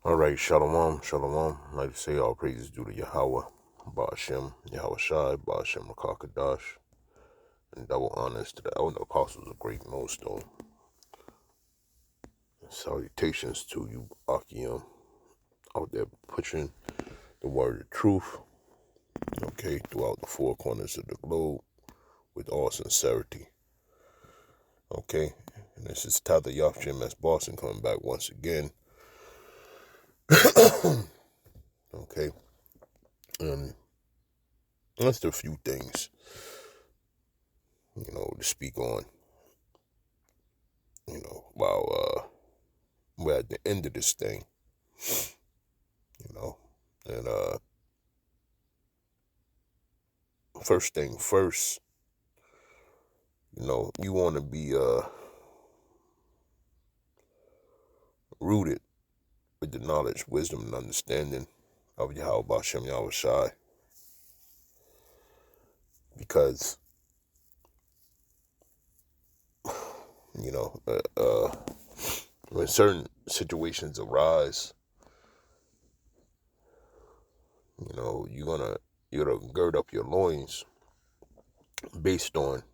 All right, shalom, shalom. Like to say all praises due to Yahweh, Ba'ashem, Yahweh Shai, Ba'ashem Rakakadash, and double honors to the elder apostles of Great Millstone. Salutations to you, Akim, out there pushing the word of truth, okay, throughout the four corners of the globe with all sincerity, okay. And this is Tatha Yafjim S. Boston coming back once again, okay. And that's a few things, to speak on, while we're at the end of this thing, and first thing first, you want to be rooted with the knowledge, wisdom, and understanding of Yahweh Bashem Yahweh Shai, because when certain situations arise, you're gonna gird up your loins based on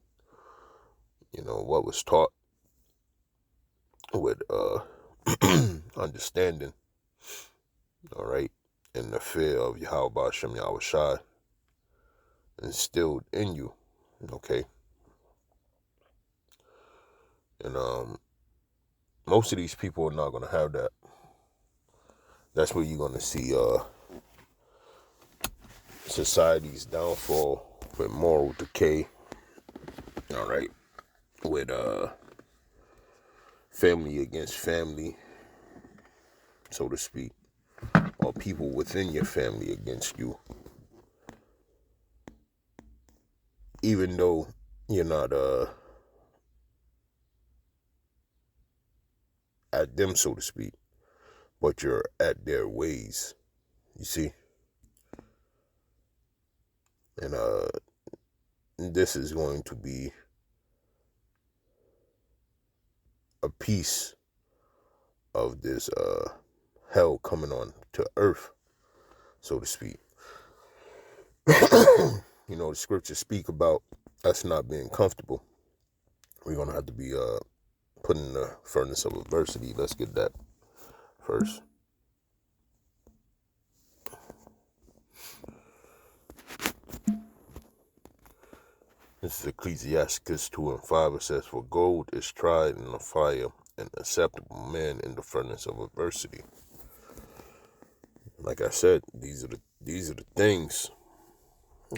what was taught with understanding, all right, and the fear of Yahweh Bashem Yahweh Shai instilled in you, okay. And most of these people are not gonna have that. That's where you're gonna see society's downfall with moral decay, all right, with family against family, so to speak, or people within your family against you, even though you're not at them, so to speak, but you're at their ways, you see. And this is going to be a piece of this hell coming on to earth, so to speak. The scriptures speak about us not being comfortable. We're gonna have to be put in the furnace of adversity. Let's get that first. This is Ecclesiasticus 2:5. It says, "For gold is tried in the fire, and acceptable men in the furnace of adversity." Like I said, these are the things,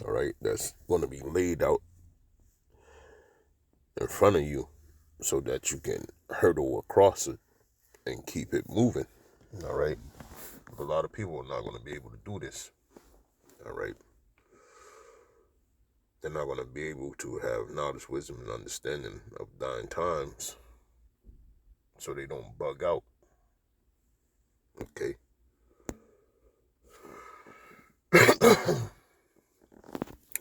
all right, that's going to be laid out in front of you so that you can hurdle across it and keep it moving, all right. A lot of people are not going to be able to do this, all right. They're not going to be able to have knowledge, wisdom, and understanding of dying times, so they don't bug out, okay.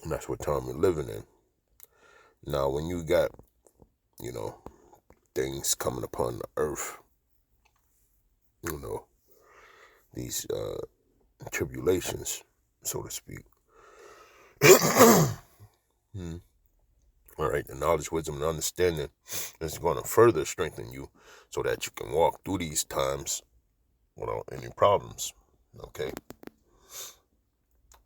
And that's what time we're living in. Now, when you got, things coming upon the earth, these tribulations, so to speak. All right, the knowledge, wisdom, and understanding is going to further strengthen you so that you can walk through these times without any problems, okay?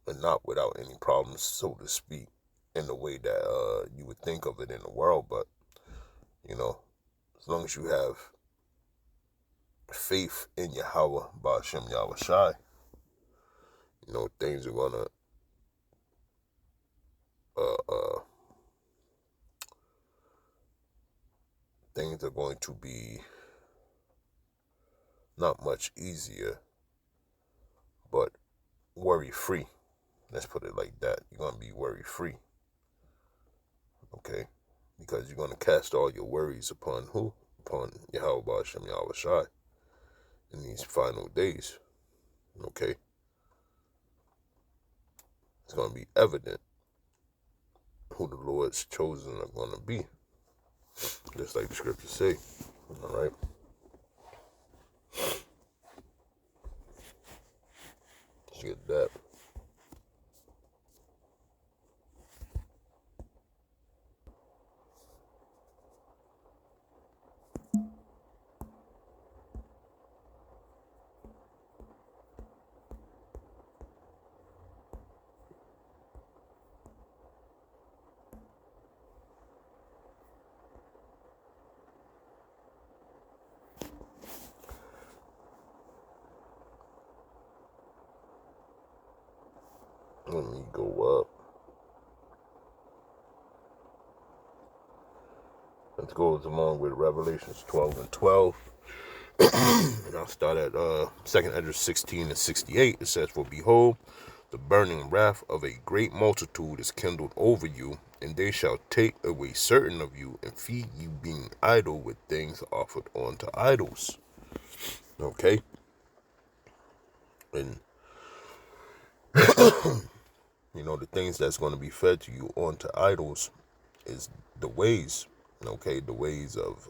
But not without any problems, so to speak, in the way that you would think of it in the world. But, as long as you have faith in Yahweh, Ba'ashem Yahweh Shai, things are going to things are going to be not much easier, but worry-free. Let's put it like that. You're going to be worry-free, okay? Because you're going to cast all your worries upon who? Upon Yahweh Ba'ashem Yahweh Shai in these final days, okay? It's going to be evident who the Lord's chosen are going to be, just like the scriptures say, all right? Get that. Let me go up. It goes along with Revelations 12 and 12. And I'll start at 2nd Esdras 16 and 68. It says, "For behold, the burning wrath of a great multitude is kindled over you, and they shall take away certain of you, and feed you, being idle with things offered unto idols." Okay? And, the things that's going to be fed to you onto idols is the ways, okay? The ways of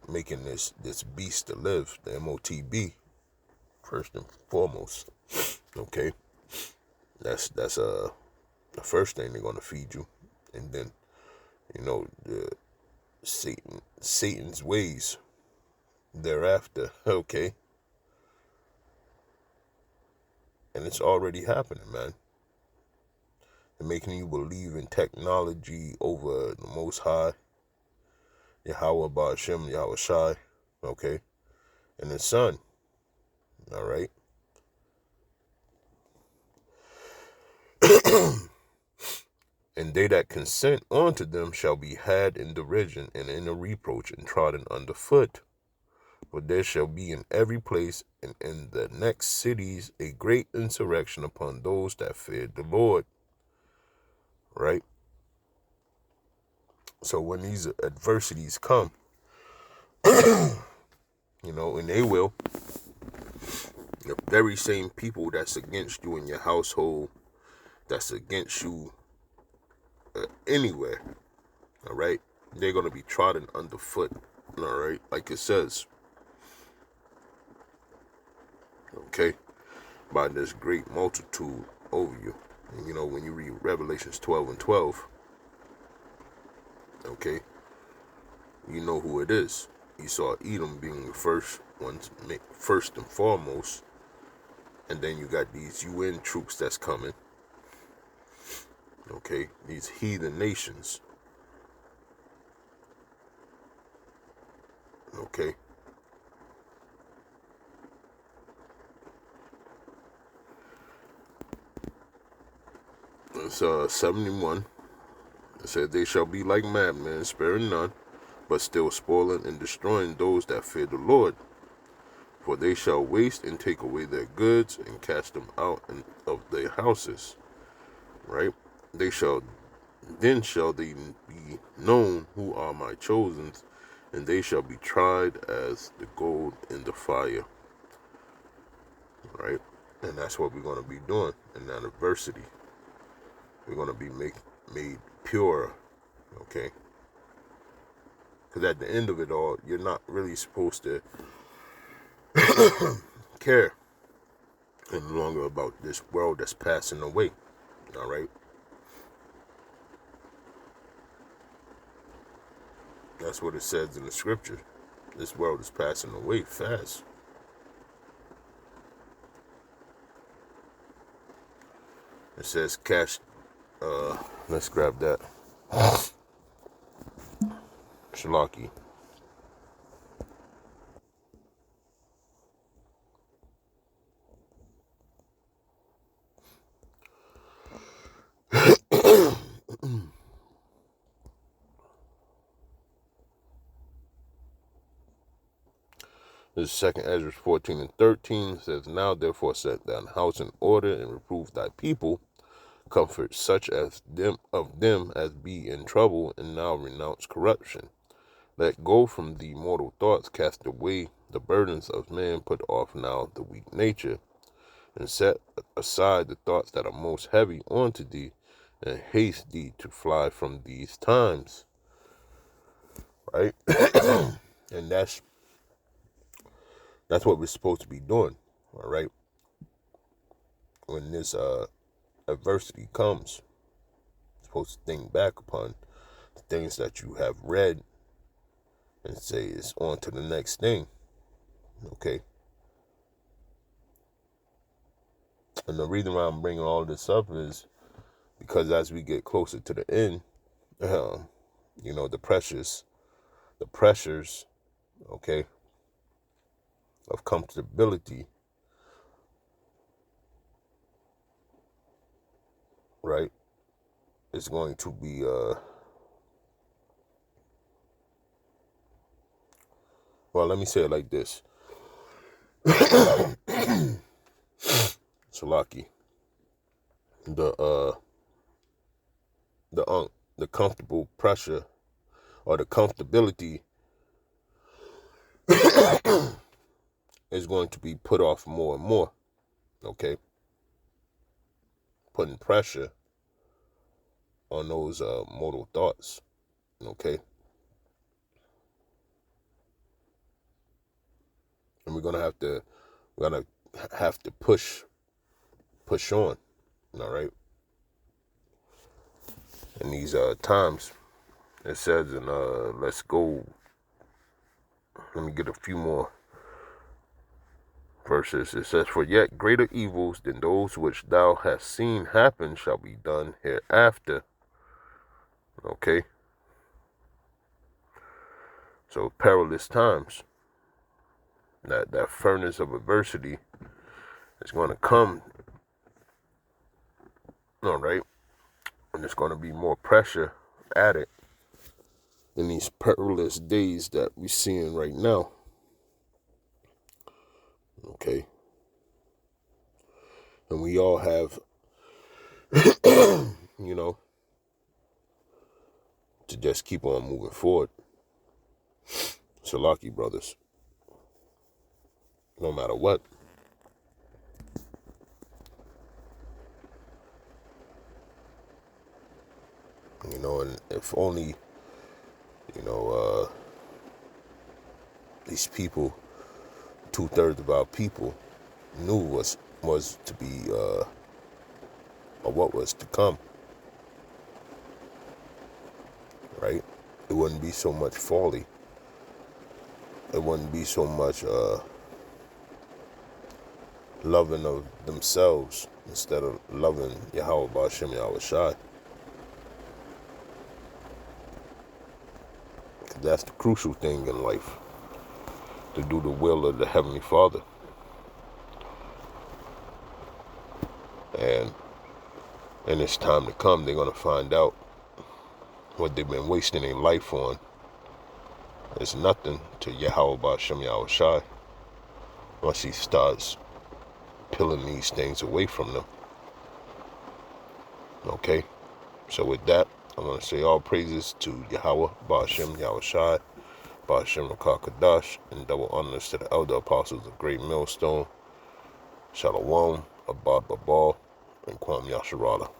making this beast to live, the MOTB, first and foremost. Okay? That's the first thing they're gonna feed you. And then, the Satan's ways thereafter, okay? And it's already happening, man. They're making you believe in technology over the Most High, Yahweh Ba'ashem, Yahweh Shai, okay? And His Son, all right? And they that consent unto them shall be had in derision and in a reproach and trodden under foot. For there shall be in every place and in the next cities a great insurrection upon those that feared the Lord. Right? So when these adversities come, and they will, the very same people that's against you in your household, that's against you anywhere, all right, they're going to be trodden underfoot, all right, like it says, okay, by this great multitude over you. And, when you read Revelations 12 and 12, okay, you know who it is. You saw Edom being the first ones, first and foremost, and then you got these UN troops that's coming, okay, these heathen nations, okay. It's 71. It said, "They shall be like madmen, sparing none, but still spoiling and destroying those that fear the Lord. For they shall waste and take away their goods and cast them out of their houses." Right? Then shall they be known who are my chosen, and they shall be tried as the gold in the fire. Right? And that's what we're going to be doing in that adversity. We're going to be made purer. Okay? Because at the end of it all, you're not really supposed to care any longer about this world that's passing away. All right? That's what it says in the scripture. This world is passing away fast. It says cast, let's grab that. Shalaki. This is 2nd Esdras 14 and 13. It says, "Now therefore set thine house in order and reprove thy people. Comfort such as them as be in trouble, and now renounce corruption. Let go from thee mortal thoughts, cast away the burdens of man, put off now the weak nature, and set aside the thoughts that are most heavy unto thee, and haste thee to fly from these times." Right? And that's That's what we're supposed to be doing, all right? When this adversity comes, you're supposed to think back upon the things that you have read and say it's on to the next thing, okay? And the reason why I'm bringing all this up is because as we get closer to the end, you know, the pressures, okay, of comfortability, right, is going to be, well, let me say it like this. Salaki, the the comfortable pressure or the comfortability is going to be put off more and more, okay? Putting pressure on those mortal thoughts, okay? And we're gonna have to push on, all right? In these times, it says in let's go. Let me get a few more verses. It says, "For yet greater evils than those which thou hast seen happen shall be done hereafter." Okay. So perilous times. That furnace of adversity is going to come. All right. And there's going to be more pressure added in these perilous days that we're seeing right now. Okay. And we all have, you know, to just keep on moving forward. Salaki brothers. No matter what. You know, and if only, you know, these people, 2/3 of our people, knew was to be, or what was to come, right? It wouldn't be so much folly. It wouldn't be so much loving of themselves instead of loving Yahweh Ba'ashem Yahweh Shai. That's the crucial thing in life, to do the will of the Heavenly Father. And in this time to come, they're going to find out what they've been wasting their life on is nothing to Yahweh Ba'ashem Yahweh Shai once he starts peeling these things away from them. Okay? So with that, I'm going to say all praises to Yahweh Ba'ashem Yahweh Shai, Ba'ashem Rakah Kadash, and double honors to the elder apostles of Great Millstone, Shalom, Abad Babal, and Kwam Yasharala.